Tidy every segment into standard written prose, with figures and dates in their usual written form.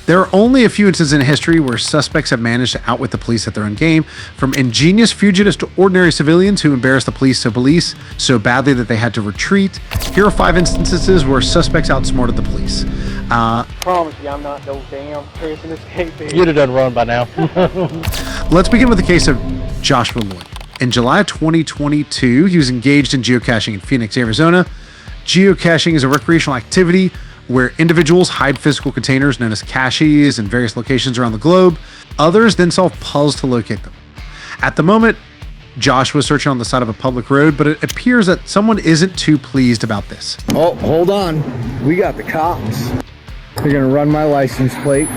There are only a few instances in history where suspects have managed to outwit the police at their own game, from ingenious fugitives to ordinary civilians who embarrassed the police so badly that they had to retreat. Here are 5 instances where suspects outsmarted the police. Promise you, I'm not no damn person escaping. You'd have done run by now. Let's begin with the case of Joshua Lloyd. In July of 2022, he was engaged in geocaching in Phoenix, Arizona. Geocaching is a recreational activity where individuals hide physical containers known as caches in various locations around the globe. Others then solve puzzles to locate them. At the moment, Josh was searching on the side of a public road, but it appears that someone isn't too pleased about this. Oh, hold on. We got the cops. They're gonna run my license plate.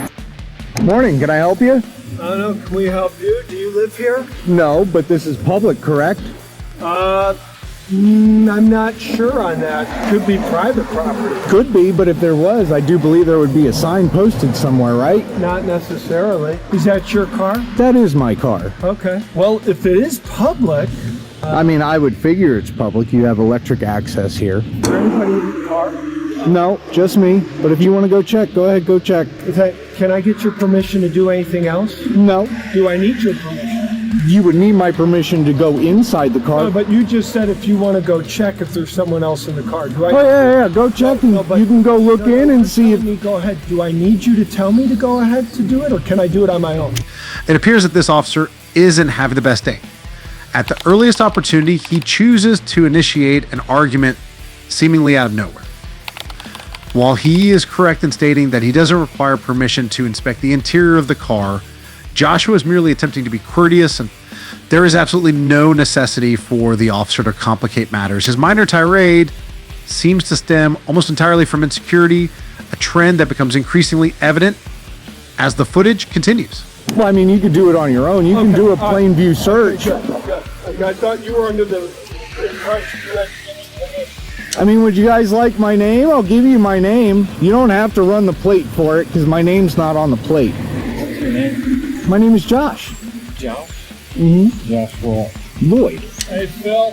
Morning, can I help you? I don't know, can we help you? Do you live here? No, but this is public, correct? I'm not sure on that. Could be private property. Could be, but if there was, I do believe there would be a sign posted somewhere, right? Not necessarily. Is that your car? That is my car. Okay. Well, if it is public... I mean, I would figure it's public. You have electric access here. Is there anybody in your car? No, just me. But if you want to go check, go ahead, go check. Can I get your permission to do anything else? No. Do I need your permission? You would need my permission to go inside the car. No, but you just said if you want to go check if there's someone else in the car. Do I? Oh, yeah, go check and you can go look in and see if... Go ahead. Do I need you to tell me to go ahead to do it, or can I do it on my own? It appears that this officer isn't having the best day. At the earliest opportunity, he chooses to initiate an argument seemingly out of nowhere. While he is correct in stating that he doesn't require permission to inspect the interior of the car, Joshua is merely attempting to be courteous, and there is absolutely no necessity for the officer to complicate matters. His minor tirade seems to stem almost entirely from insecurity, a trend that becomes increasingly evident as the footage continues. Well, I mean, you could do it on your own. You can do a plain view search. Okay, I thought you were under the impression. I mean, would you guys like my name? I'll give you my name. You don't have to run the plate for it because my name's not on the plate. What's your name? My name is Josh. Josh? Joshua Lloyd. Hey, Phil.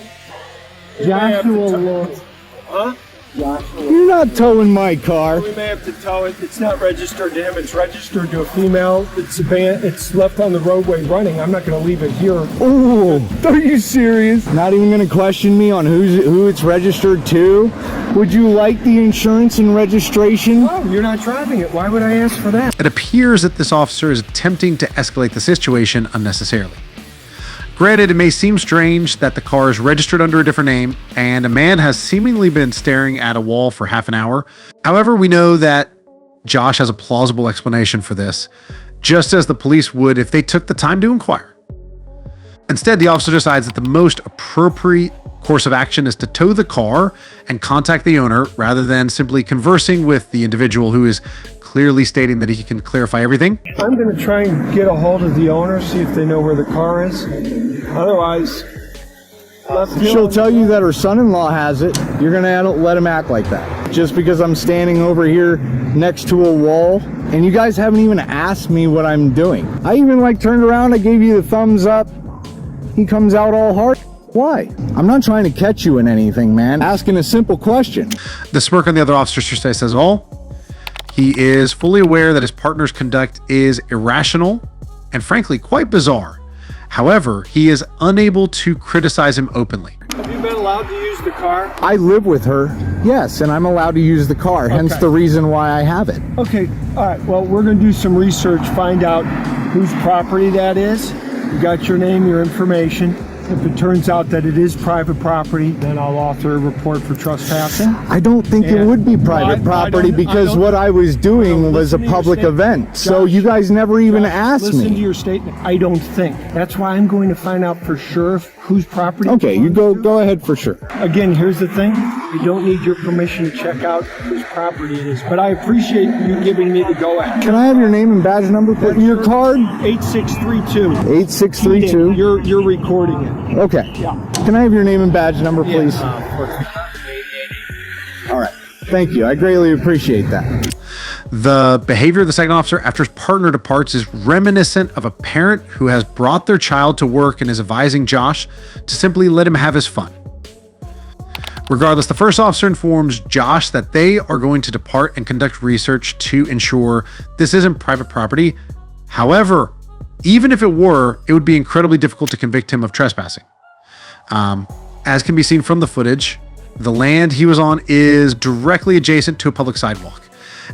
Joshua Lloyd. Huh? You're not towing my car. We may have to tow it. It's not registered to him. It's registered to a female. It's left on the roadway running. I'm not going to leave it here. Oh, are you serious? Not even going to question me on who it's registered to? Would you like the insurance and registration? Oh, you're not driving it. Why would I ask for that? It appears that this officer is attempting to escalate the situation unnecessarily. Granted, it may seem strange that the car is registered under a different name and a man has seemingly been staring at a wall for half an hour. However, we know that Josh has a plausible explanation for this, just as the police would if they took the time to inquire. Instead, the officer decides that the most appropriate course of action is to tow the car and contact the owner rather than simply conversing with the individual who is clearly stating that he can clarify everything. I'm going to try and get a hold of the owner, see if they know where the car is. Otherwise, she'll tell you that her son-in-law has it. You're going to let him act like that. Just because I'm standing over here next to a wall and you guys haven't even asked me what I'm doing. I even turned around, I gave you the thumbs up. He comes out all hard. Why? I'm not trying to catch you in anything, man. Asking a simple question. The smirk on the other officer's face says all. He is fully aware that his partner's conduct is irrational and frankly quite bizarre. However, he is unable to criticize him openly. Have you been allowed to use the car? I live with her, yes, and I'm allowed to use the car, hence the reason why I have it. Okay, all right, well, we're going to do some research, find out whose property that is. You got your name, your information. If it turns out that it is private property, then I'll author a report for trespassing. I don't think it would be private property because what I was doing was a public event. Josh, so you guys never even asked me. Listen to your statement. I don't think. That's why I'm going to find out for sure whose property. Okay, you go ahead for sure. Again, here's the thing. You don't need your permission to check out whose property it is, but I appreciate you giving me the go-ahead. Can I have your name and badge number? Your card? 8632. 8632. You're recording it. Okay. Yeah. Can I have your name and badge number, please? All right. Thank you. I greatly appreciate that. The behavior of the second officer after his partner departs is reminiscent of a parent who has brought their child to work and is advising Josh to simply let him have his fun. Regardless, the first officer informs Josh that they are going to depart and conduct research to ensure this isn't private property. However, even if it were, it would be incredibly difficult to convict him of trespassing. As can be seen from the footage, the land he was on is directly adjacent to a public sidewalk,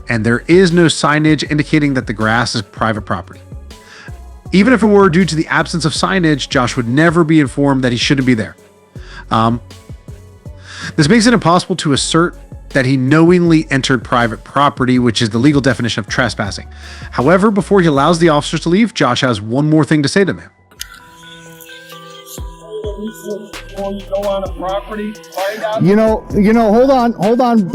and there is no signage indicating that the grass is private property. Even if it were due to the absence of signage, Josh would never be informed that he shouldn't be there. This makes it impossible to assert that he knowingly entered private property, which is the legal definition of trespassing. However, before he allows the officers to leave, Josh has one more thing to say to them. Before you go on a property, find out. Hold on.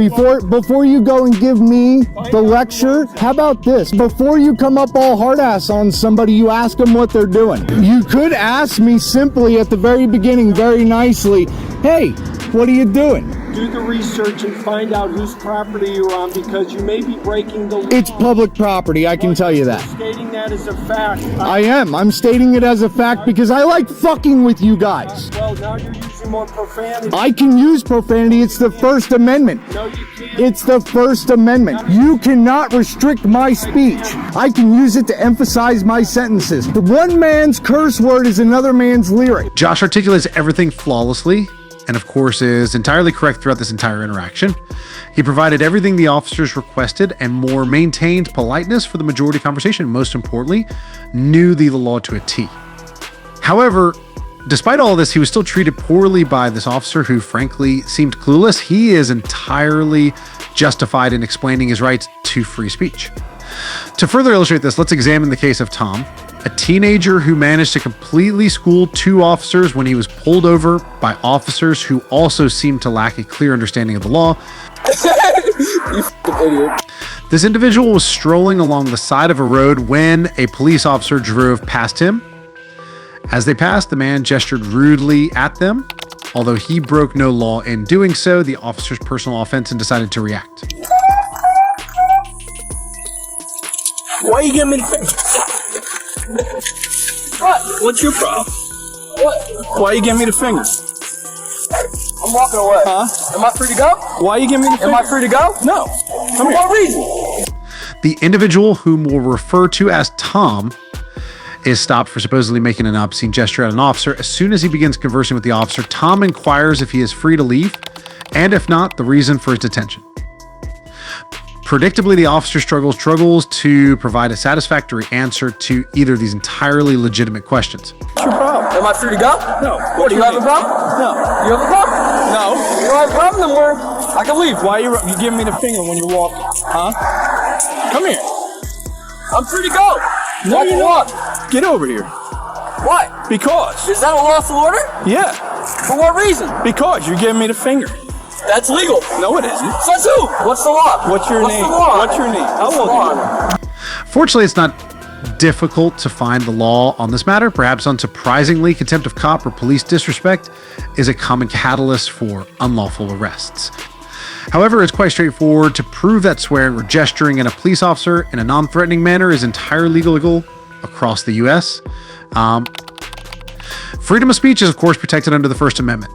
Before you go and give me the lecture, how about this? Before you come up all hard ass on somebody, you ask them what they're doing. You could ask me simply at the very beginning, very nicely, hey, what are you doing? Do the research and find out whose property you're on, because you may be breaking the law. It's public property, I can tell you that. Stating that as a fact. I am. I'm stating it as a fact because I like fucking with you guys. Well, now you're using more profanity. I can use profanity. It's the First Amendment. No, you can't. It's the First Amendment. You cannot restrict my speech. I can use it to emphasize my sentences. The one man's curse word is another man's lyric. Josh articulates everything flawlessly, and of course is entirely correct throughout this entire interaction. He provided everything the officers requested and more, maintained politeness for the majority conversation, and most importantly, knew the law to a T. However, despite all of this, he was still treated poorly by this officer who frankly seemed clueless. He is entirely justified in explaining his rights to free speech. To further illustrate this, let's examine the case of Tom, a teenager who managed to completely school two officers when he was pulled over by officers who also seemed to lack a clear understanding of the law. You fucking idiot. This individual was strolling along the side of a road when a police officer drove past him. As they passed, the man gestured rudely at them. Although he broke no law in doing so, the officer's personal offense and decided to react. Why you giving me the finger? What? What's your problem? What? Why you giving me the finger? I'm walking away. Huh? Am I free to go? Why you giving me the finger? Am I free to go? No. For what reason? The individual, whom we'll refer to as Tom, is stopped for supposedly making an obscene gesture at an officer. As soon as he begins conversing with the officer, Tom inquires if he is free to leave, and if not, the reason for his detention. Predictably, the officer struggles to provide a satisfactory answer to either of these entirely legitimate questions. What's your problem? Am I free to go? No. What, do you have a problem? No. You have a problem? No. You don't have a problem, then I can leave. Why you giving me the finger when you're walking? Huh? Come here. I'm free to go. No, you're walk. not. Get over here. Why? Because. Is that a lawful order? Yeah. For what reason? Because you're giving me the finger. That's legal. No, it isn't. Says who? What's the law? What's your name? The law? What's your name? How old are you? Fortunately, it's not difficult to find the law on this matter. Perhaps unsurprisingly, contempt of cop or police disrespect is a common catalyst for unlawful arrests. However, it's quite straightforward to prove that swearing or gesturing at a police officer in a non-threatening manner is entirely legal across the U.S. Freedom of speech is, of course, protected under the First Amendment,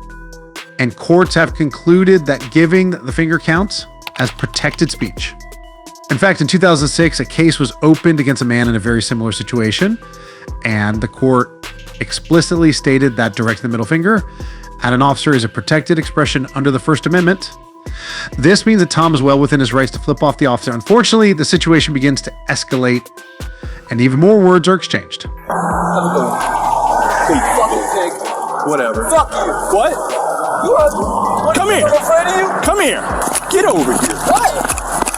and courts have concluded that giving the finger counts as protected speech. In fact, in 2006, a case was opened against a man in a very similar situation, and the court explicitly stated that directing the middle finger at an officer is a protected expression under the First Amendment. This means that Tom is well within his rights to flip off the officer. Unfortunately, the situation begins to escalate, and even more words are exchanged. Whatever. Fuck you. What? What? Come here. I'm afraid of you? Come here. Get over here. What?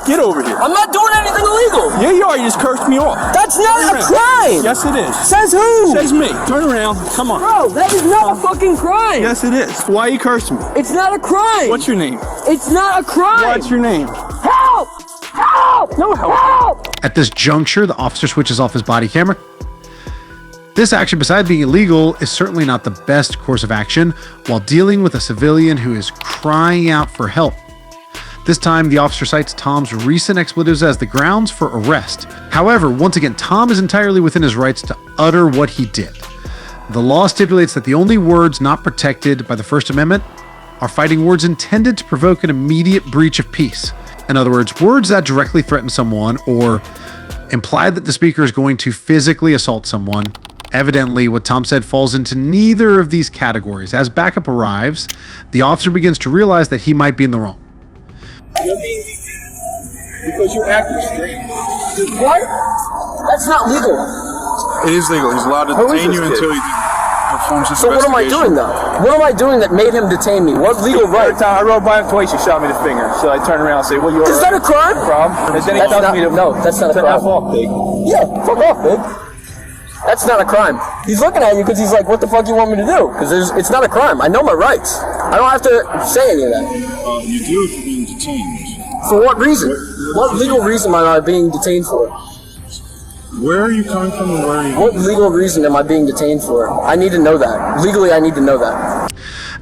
Get over here. I'm not doing anything illegal. Yeah, you are. You just cursed me off. That's not Turn a around. crime. Yes, it is. Says who? Says me. Turn around. Come on. Bro, that is not a fucking crime. Yes, it is. Why are you cursing me? It's not a crime. What's your name? It's not a crime. What's your name? Help! Help! No help. Help! At this juncture, the officer switches off his body camera. This action, besides being illegal, is certainly not the best course of action while dealing with a civilian who is crying out for help. This time, the officer cites Tom's recent expletives as the grounds for arrest. However, once again, Tom is entirely within his rights to utter what he did. The law stipulates that the only words not protected by the First Amendment are fighting words intended to provoke an immediate breach of peace. In other words, words that directly threaten someone or imply that the speaker is going to physically assault someone. Evidently, what Tom said falls into neither of these categories. As backup arrives, the officer begins to realize that he might be in the wrong. You're being detained because you're acting strange. What? That's not legal. It is legal. He's allowed to detain you until he performs his So what am I investigation. doing though? What am I doing that made him detain me? What legal right? Every time I rode by him twice, he shot me the finger. So I turned around and said, "Well, you're Is that a crime? problem?" And then he That's tells not, me to no, that's not a crime. F off, pig. Yeah, fuck off, big. That's not a crime. He's looking at you because he's like, what the fuck you want me to do? Because it's not a crime. I know my rights. I don't have to say any of that. You do if you're being detained. For what reason? What legal reason am I being detained for? Where are you coming from and where are you? What legal reason am I being detained for? I need to know that. Legally, I need to know that.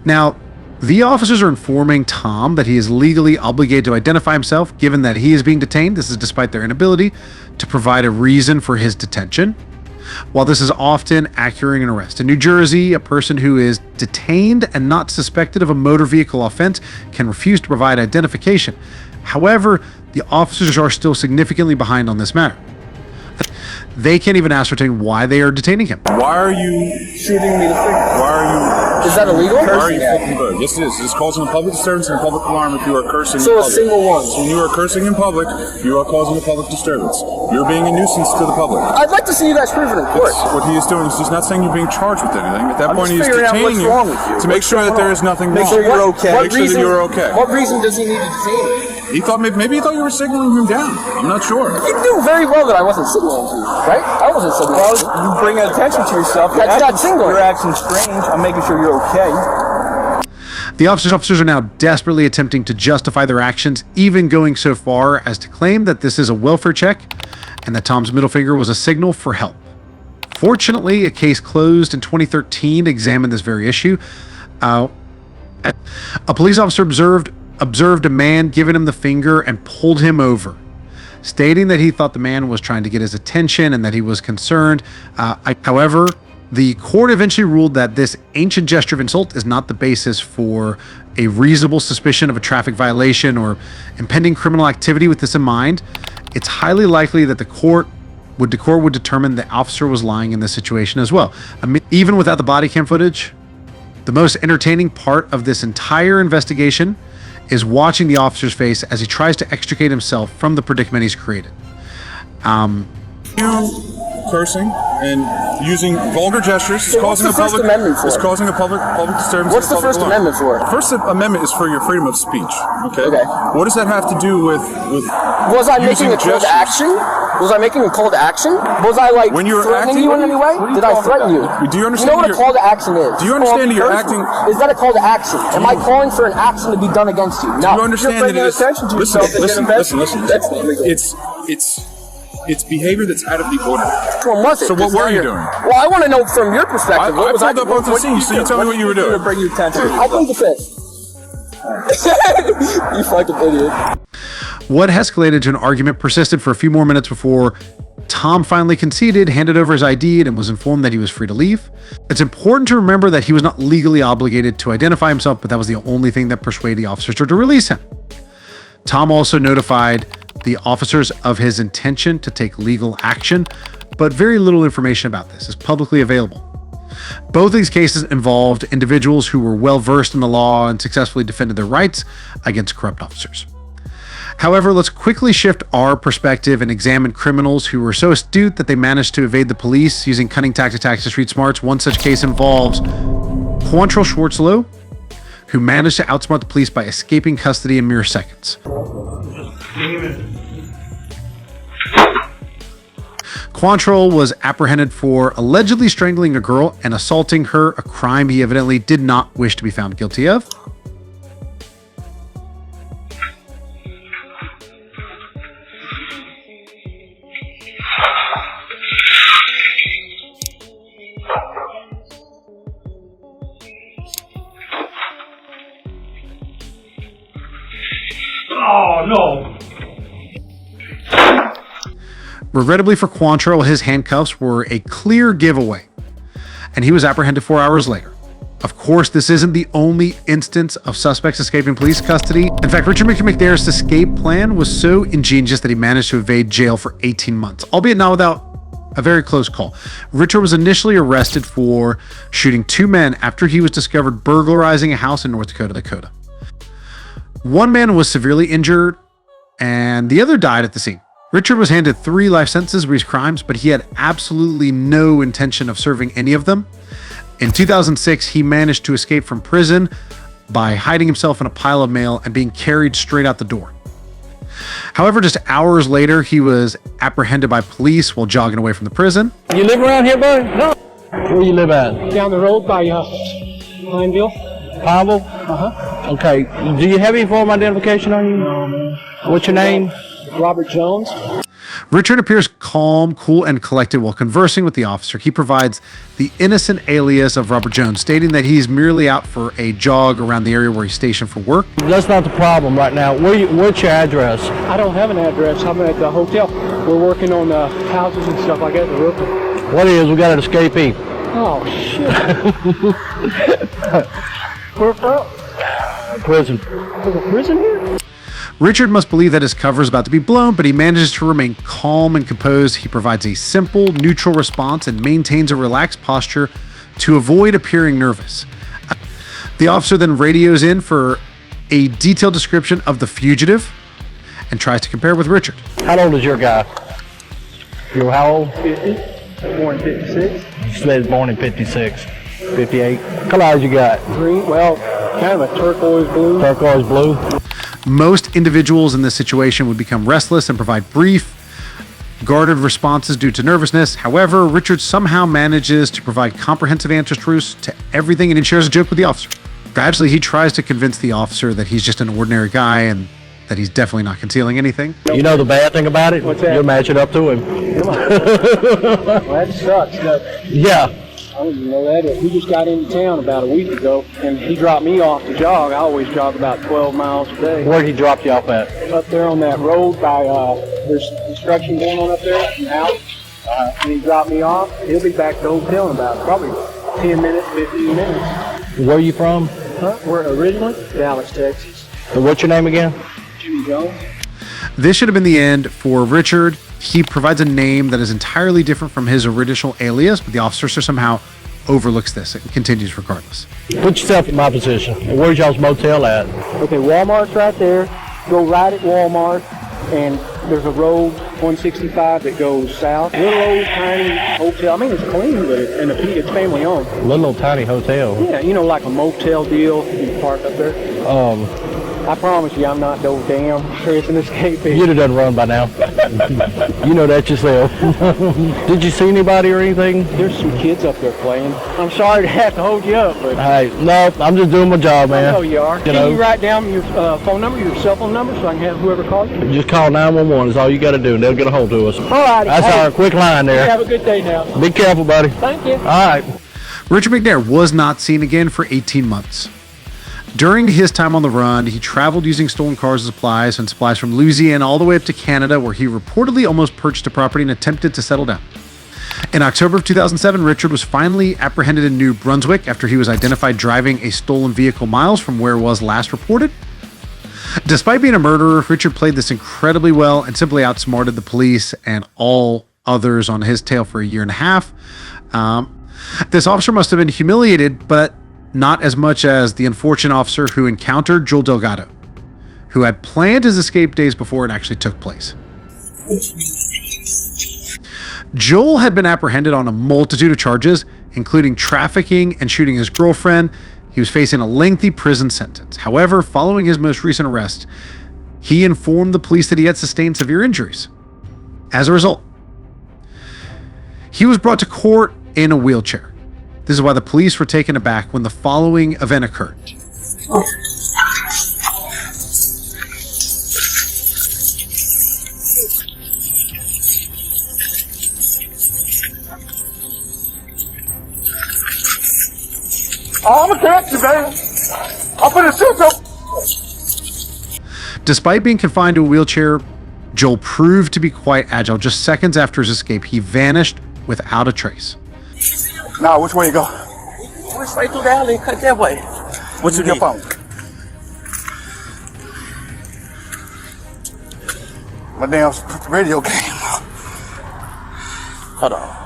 Now, the officers are informing Tom that he is legally obligated to identify himself, given that he is being detained. This is despite their inability to provide a reason for his detention. While this is often accurate an arrest. In New Jersey, a person who is detained and not suspected of a motor vehicle offense can refuse to provide identification. However, the officers are still significantly behind on this matter. They can't even ascertain why they are detaining him. Why are you Shooting me the finger. Why are you? Is that illegal? Why are you fucking bird? Yes, it is. It's causing a public disturbance and a public alarm if you are cursing. So in a public. single one. So when you are cursing in public, you are causing a public disturbance. You're being a nuisance to the public. I'd like to see you guys prove it in court. That's what he is doing. He's not saying you're being charged with anything. At that I'm point, just he's figuring out detaining what's you wrong with you. to make sure that there is nothing Make wrong. sure you're okay. Make sure that you're okay. What reason does he need to detain me? He thought maybe he thought you were signaling him down. I'm not sure. You knew very well that I wasn't signaling to you, right? I wasn't signaling Well, to you. you bring attention to yourself. That's not signaling. You're acting strange. I'm making sure you're okay. The officers are now desperately attempting to justify their actions, even going so far as to claim that this is a welfare check and that Tom's middle finger was a signal for help. Fortunately, a case closed in 2013 examined this very issue. A police officer observed a man giving him the finger and pulled him over, stating that he thought the man was trying to get his attention and that he was concerned. However, the court eventually ruled that this ancient gesture of insult is not the basis for a reasonable suspicion of a traffic violation or impending criminal activity. With this in mind, it's highly likely that the court would determine the officer was lying in this situation as well. I mean, even without the body cam footage, the most entertaining part of this entire investigation is watching the officer's face as he tries to extricate himself from the predicament he's created. Cursing and using vulgar gestures is So what's causing the a public First Amendment for? It's causing a public disturbance. What's and a the public First alarm. Amendment for? The First Amendment is for your freedom of speech. Okay. Okay. What does that have to do with Was I making using a call to gestures? action? Was I making a call to action? Was I like When you were threatening acting- you in any way? what are you Did I talking threaten you? about? Do you You understand know what a you're- call to action is? Do you understand that you're acting? Is that a call to action? Am I calling for an action to be done against you? No. Do you understand that bringing it is? attention to Listen, yourself and listen, get listen, listen. That's not legal. It's behavior that's out of the ordinary. When was it? So what Because were now you you're- doing? Well, I want to know from your perspective. What I was pulled up both the scenes, so you tell me what you were To doing. bring you attention. I'll plead the fifth. You fucking idiot. What escalated to an argument persisted for a few more minutes before Tom finally conceded, handed over his ID, and was informed that he was free to leave. It's important to remember that he was not legally obligated to identify himself, but that was the only thing that persuaded the officers to release him. Tom also notified the officers of his intention to take legal action, but very little information about this is publicly available. Both of these cases involved individuals who were well versed in the law and successfully defended their rights against corrupt officers. However, let's quickly shift our perspective and examine criminals who were so astute that they managed to evade the police using cunning tactics to street smarts. One such case involves Quantrill Schwartzlow, who managed to outsmart the police by escaping custody in mere seconds. Quantrill was apprehended for allegedly strangling a girl and assaulting her, a crime he evidently did not wish to be found guilty of. Oh, no. Regrettably for Quantrill, his handcuffs were a clear giveaway, and he was apprehended 4 hours later. Of course, this isn't the only instance of suspects escaping police custody. In fact, Richard McNair's escape plan was so ingenious that he managed to evade jail for 18 months, albeit not without a very close call. Richard was initially arrested for shooting 2 men after he was discovered burglarizing a house in North Dakota. One man was severely injured and the other died at the scene. Richard was handed 3 life sentences for his crimes, but he had absolutely no intention of serving any of them. In 2006, he managed to escape from prison by hiding himself in a pile of mail and being carried straight out the door. However, just hours later, he was apprehended by police while jogging away from the prison. You live around here, buddy? No. Where you live at? Down the road by Pineville. Pineville? Okay. Do you have any form of identification on you? No, man. What's your name? Robert Jones. Richard appears calm, cool, and collected while conversing with the officer. He provides the innocent alias of Robert Jones, stating that he's merely out for a jog around the area where he's stationed for work. That's not the problem right now. What's your address? I don't have an address. I'm at the hotel. We're working on the houses and stuff like that, the roofing. What is? We got an escapee. Oh, shit. Where from? Prison. There's a prison here? Richard must believe that his cover is about to be blown, but he manages to remain calm and composed. He provides a simple, neutral response and maintains a relaxed posture to avoid appearing nervous. The officer then radios in for a detailed description of the fugitive and tries to compare with Richard. How old is your guy? You're how old? 50. Born 56. You said born in 56. 58. Color you got? Green. Well, kind of a turquoise blue. Turquoise blue. Most individuals in this situation would become restless and provide brief, guarded responses due to nervousness. However, Richard somehow manages to provide comprehensive answers to everything and shares a joke with the officer. Gradually, he tries to convince the officer that he's just an ordinary guy and that he's definitely not concealing anything. You know the bad thing about it? What's that? You're matching up to him. Well, that sucks. Yeah. I didn't even know that. He just got into town about a week ago, and he dropped me off to jog. I always jog about 12 miles a day. Where'd he drop you off at? Up there on that road by, there's construction going on up there, an house. And he dropped me off. He'll be back to the hotel in about probably 10 minutes, 15 minutes. Where are you from? We're originally Dallas, Texas. What's your name again? Jimmy Jones. This should have been the end for Richard. He provides a name that is entirely different from his original alias, but the officer somehow overlooks this and continues regardless. Put yourself in my position. Where's y'all's motel at? Okay, Walmart's right there. Go right at Walmart, and there's a road, 165, that goes south. Little old tiny hotel. I mean, it's clean, but it's family owned. Little old tiny hotel. Yeah, you know, like a motel deal. You park up there. I promise you, I'm not no damn prison escapee. You'd have done run by now. You know that yourself. Did you see anybody or anything? There's some kids up there playing. I'm sorry to have to hold you up, but Hey, no, I'm just doing my job, man. I know you are. You know. Can you write down your phone number, your cell phone number, so I can have whoever calls you? Just call 911 is all you got to do, and they'll get a hold of us. All right. That's our quick line there. Have a good day now. Be careful, buddy. Thank you. All right. Richard McNair was not seen again for 18 months. During his time on the run, he traveled using stolen cars and supplies from Louisiana all the way up to Canada, where he reportedly almost purchased a property and attempted to settle down. In October of 2007, Richard was finally apprehended in New Brunswick after he was identified driving a stolen vehicle miles from where it was last reported. Despite being a murderer, Richard played this incredibly well and simply outsmarted the police and all others on his tail for a year and a half. This officer must have been humiliated, but not as much as the unfortunate officer who encountered Joel Delgado, who had planned his escape days before it actually took place. Joel had been apprehended on a multitude of charges, including trafficking and shooting his girlfriend. He was facing a lengthy prison sentence. However, following his most recent arrest, he informed the police that he had sustained severe injuries. As a result, he was brought to court in a wheelchair. This is why the police were taken aback when the following event occurred. I'm a taxi, man. I'll put a seat up. Despite being confined to a wheelchair, Joel proved to be quite agile. Just seconds after his escape, he vanished without a trace. Now, which way you go? Switch right through the alley and cut that way. What you Your need? phone. My damn radio came. Hold on.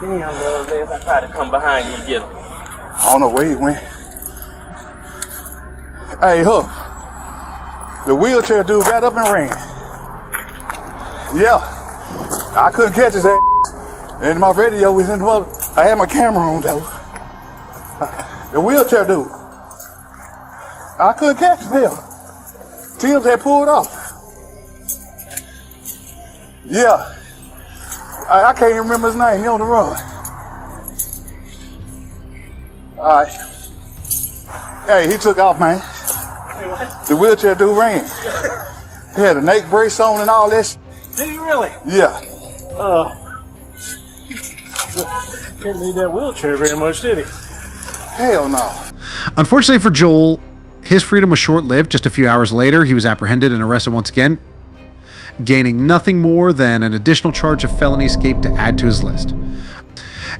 Damn, man, I tried to come behind you and get him. I don't know where he went. Hey, Hook. The wheelchair dude got up and ran. Yeah. I couldn't catch his ass. And my radio was in the mother. I had my camera on though. The wheelchair dude. I couldn't catch him. Tim's had pulled off. Yeah. I can't even remember his name. He on the run. All right. Hey, he took off, man. The wheelchair dude ran. He had a neck brace on and all that. Did he really? Yeah. Didn't need that wheelchair very much, did he? Hell no. Unfortunately for Joel, his freedom was short-lived. Just a few hours later, he was apprehended and arrested once again, gaining nothing more than an additional charge of felony escape to add to his list.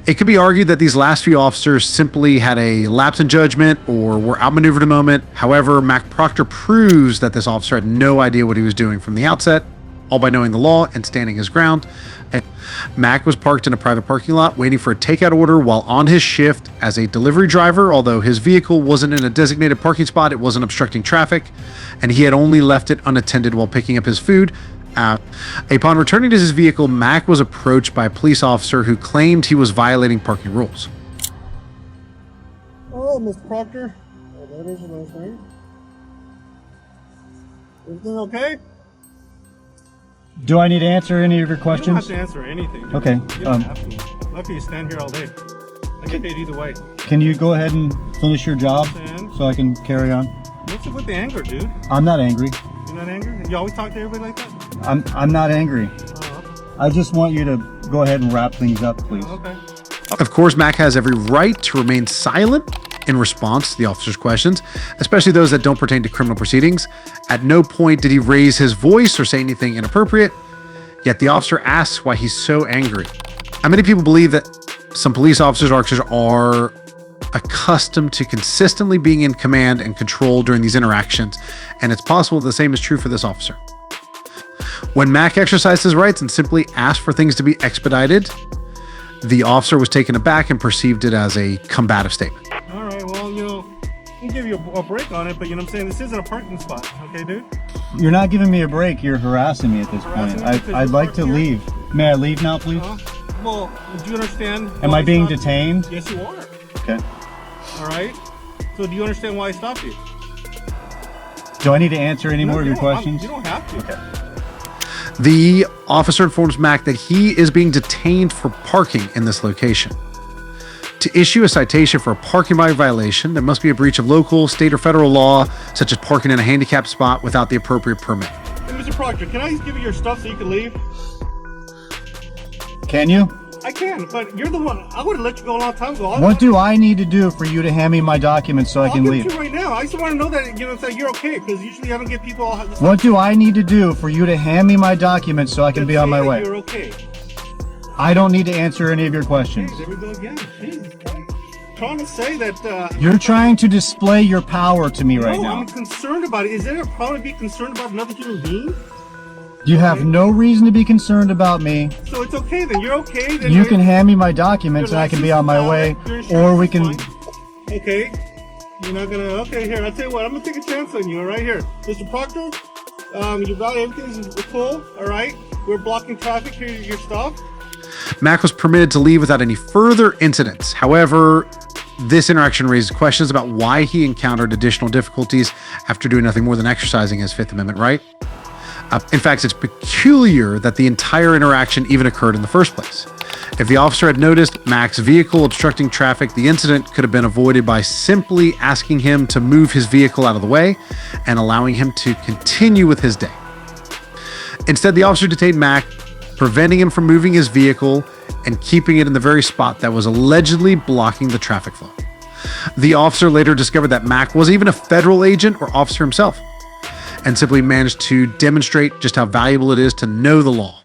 It could be argued that these last few officers simply had a lapse in judgment or were outmaneuvered a moment. However, Mac Proctor proves that this officer had no idea what he was doing from the outset, all by knowing the law and standing his ground. And Mac was parked in a private parking lot waiting for a takeout order while on his shift as a delivery driver. Although his vehicle wasn't in a designated parking spot, it wasn't obstructing traffic, and he had only left it unattended while picking up his food. Upon returning to his vehicle, Mac was approached by a police officer who claimed he was violating parking rules. Oh, Mr. Proctor. Oh, that is a nice name. Everything okay? Do I need to answer any of your You don't questions? have to answer anything. Dude. Okay. You don't have to. How can you stand here all day? I get paid either way. Can you go ahead and finish your job And so I can carry on? what's up with the anger, dude? I'm not angry. You're not angry? You always talk to everybody like that? I'm not angry. I just want you to go ahead and wrap things up, please. Okay. Of course, Mac has every right to remain silent in response to the officer's questions, especially those that don't pertain to criminal proceedings. At no point did he raise his voice or say anything inappropriate, yet the officer asks why he's so angry. Many people believe that some police officers are accustomed to consistently being in command and control during these interactions, and it's possible the same is true for this officer. When Mac exercised his rights and simply asked for things to be expedited, the officer was taken aback and perceived it as a combative statement. All right, well, I can give you a break on it, but you know what I'm saying? This isn't a parking spot, okay, dude? You're not giving me a break. You're harassing me at this point. I'd like to leave. May I leave now, please? Well, do you understand? Am I being detained? Yes, you are. Okay. All right. So do you understand why I stopped you? Do I need to answer any more of your questions? You don't have to. Okay. The officer informs Mac that he is being detained for parking in this location. To issue a citation for a parking violation, there must be a breach of local, state, or federal law, such as parking in a handicapped spot without the appropriate permit. Hey, Mr. Proctor, can I just give you your stuff so you can leave? Can you? I can, but you're the one. I would have let you go a long time ago. What do I need to do for you to hand me my documents so I can I'll leave? give it to you right now. I just want to know that you're okay, because usually I don't get people all. What do I need to do for you to hand me my documents so I can be on my way? You're okay. I don't need to answer any of your questions. There we go again. Jesus Christ. Trying to say that. You're trying to display your power to me right now. I'm concerned about it. Is there a problem to be concerned about another human being? You have no reason to be concerned about me. So it's okay then. You're okay. Then You can hand me my documents and I can be on my way, or we can. Okay. You're not gonna. Okay, here. I'll tell you what. I'm gonna take a chance on you. All right, here, Mr. Proctor. You got everything's cool. All right. We're blocking traffic here. Your stuff. Mac was permitted to leave without any further incidents. However, this interaction raised questions about why he encountered additional difficulties after doing nothing more than exercising his Fifth Amendment right. In fact, it's peculiar that the entire interaction even occurred in the first place. If the officer had noticed Mac's vehicle obstructing traffic, the incident could have been avoided by simply asking him to move his vehicle out of the way and allowing him to continue with his day. Instead, the officer detained Mac, preventing him from moving his vehicle and keeping it in the very spot that was allegedly blocking the traffic flow. The officer later discovered that Mac was even a federal agent or officer himself, and simply managed to demonstrate just how valuable it is to know the law.